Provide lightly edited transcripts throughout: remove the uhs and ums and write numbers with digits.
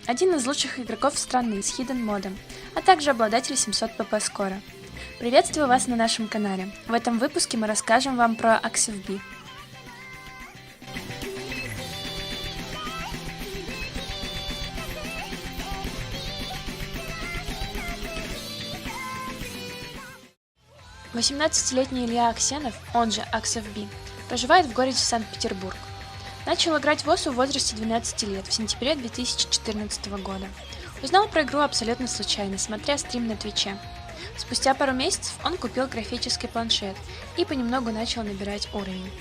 один из лучших игроков страны с Hidden модом, а также обладатель 700 pp скора. Приветствую вас на нашем канале. В этом выпуске мы расскажем вам про AxFB. Восемнадцатилетний Илья Аксенов, он же AxFB, проживает в городе Санкт-Петербург. Начал играть в ОСУ в возрасте 12 лет, в сентябре 2014 года. Узнал про игру абсолютно случайно, смотря стрим на Твиче. Спустя пару месяцев он купил графический планшет и понемногу начал набирать уровень.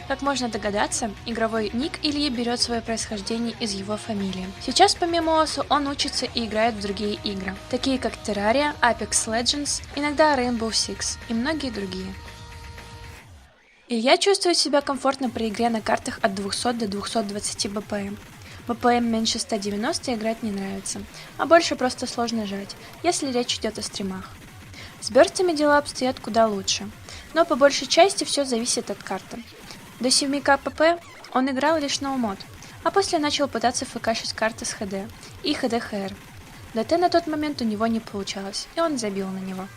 Как можно догадаться, игровой ник Ильи берет свое происхождение из его фамилии. Сейчас помимо ОСУ он учится и играет в другие игры, такие как Terraria, Apex Legends, иногда Rainbow Six и многие другие. Илья чувствует себя комфортно при игре на картах от 200 до 220 BPM. BPM меньше 190 играть не нравится, а больше просто сложно жать, если речь идет о стримах. С бёрстами дела обстоят куда лучше, но по большей части все зависит от карты. До 7 кпп он играл лишь No Mod, а после начал пытаться фкшить карты с ХД и ХД-ХР. ДТ на тот момент у него не получалось, и он забил на него.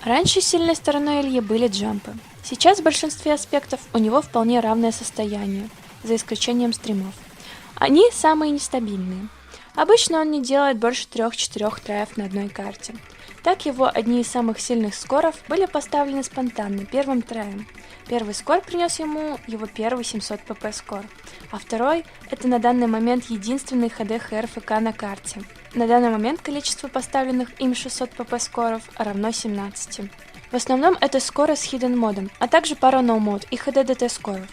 Раньше сильной стороной Ильи были джампы. Сейчас в большинстве аспектов у него вполне равное состояние, за исключением стримов. Они самые нестабильные. Обычно он не делает больше 3-4 траев на одной карте. Так его одни из самых сильных скоров были поставлены спонтанно первым траем. Первый скор принес ему его первый 700 pp скор, а второй — это на данный момент единственный ХД-ХР ФК на карте. На данный момент количество поставленных им 600 pp скоров равно 17. В основном это скоры с Hidden модом, а также пара No Mod и ХД-ДТ скоров.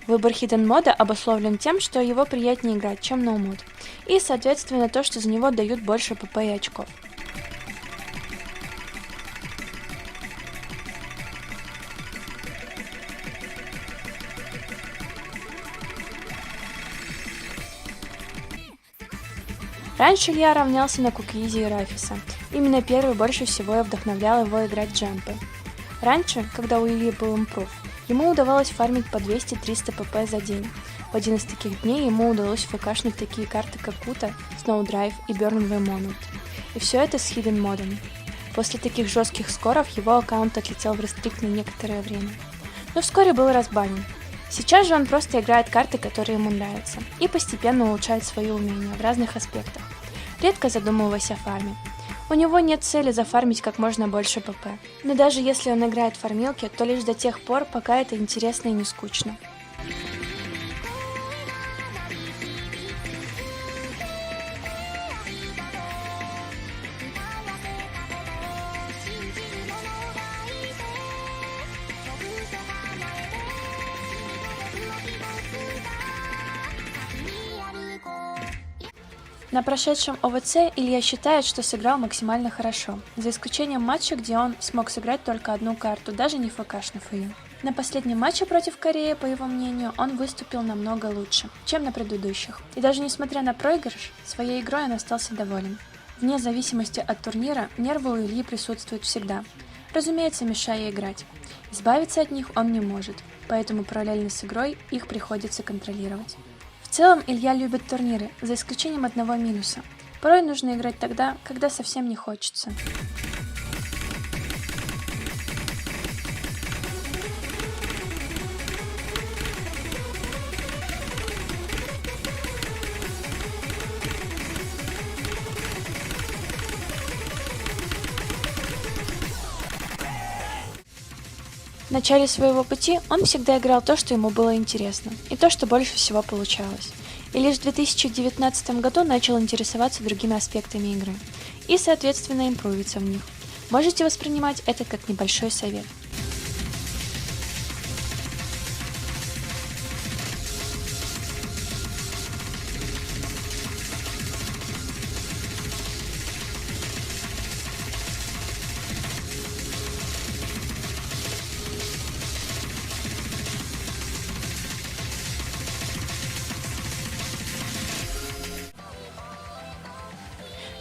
Выбор Hidden мода обусловлен тем, что его приятнее играть, чем No Mod, и соответственно то, что за него дают больше pp и очков. Раньше Илья равнялся на Кукизи и Рафиса. Именно первый больше всего вдохновлял его играть джампы. Раньше, когда у Ильи был импрув, ему удавалось фармить по 200-300 pp за день. В один из таких дней ему удалось фкшнуть такие карты, как Kuta, Snowdrive и Burn the Moment. И все это с Hidden модом. После таких жестких скоров его аккаунт отлетел в рестрикт на некоторое время. Но вскоре был разбанен. Сейчас же он просто играет карты, которые ему нравятся, и постепенно улучшает свои умения в разных аспектах, редко задумываясь о фарме. У него нет цели зафармить как можно больше pp, но даже если он играет в фармилки, то лишь до тех пор, пока это интересно и не скучно. На прошедшем ОВЦ Илья считает, что сыграл максимально хорошо, за исключением матча, где он смог сыграть только одну карту, даже не фкшнув ее. На последнем матче против Кореи, по его мнению, он выступил намного лучше, чем на предыдущих. И даже несмотря на проигрыш, своей игрой он остался доволен. Вне зависимости от турнира, нервы у Ильи присутствуют всегда, разумеется, мешая играть. Избавиться от них он не может, поэтому параллельно с игрой их приходится контролировать. В целом Илья любит турниры, за исключением одного минуса. Порой нужно играть тогда, когда совсем не хочется. В начале своего пути он всегда играл то, что ему было интересно, и то, что больше всего получалось. И лишь в 2019 году начал интересоваться другими аспектами игры, и, соответственно, импровиться в них. Можете воспринимать это как небольшой совет.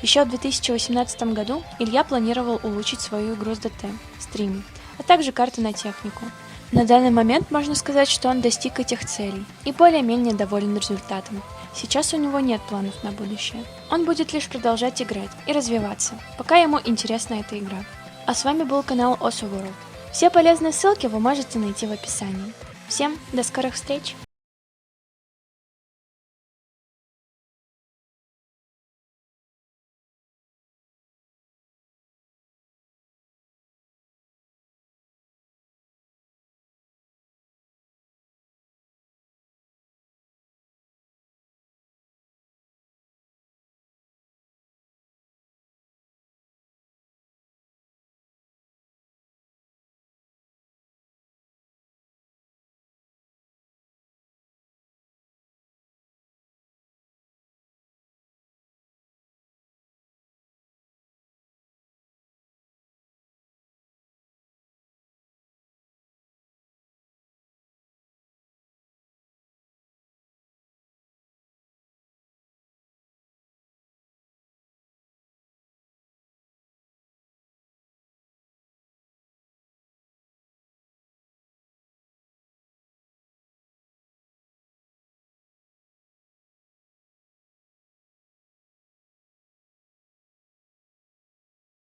Еще в 2018 году Илья планировал улучшить свою игру с ДТ, стримы, а также карты на технику. На данный момент можно сказать, что он достиг этих целей и более-менее доволен результатом. Сейчас у него нет планов на будущее. Он будет лишь продолжать играть и развиваться, пока ему интересна эта игра. А с вами был канал Osu World. Все полезные ссылки вы можете найти в описании. Всем до скорых встреч!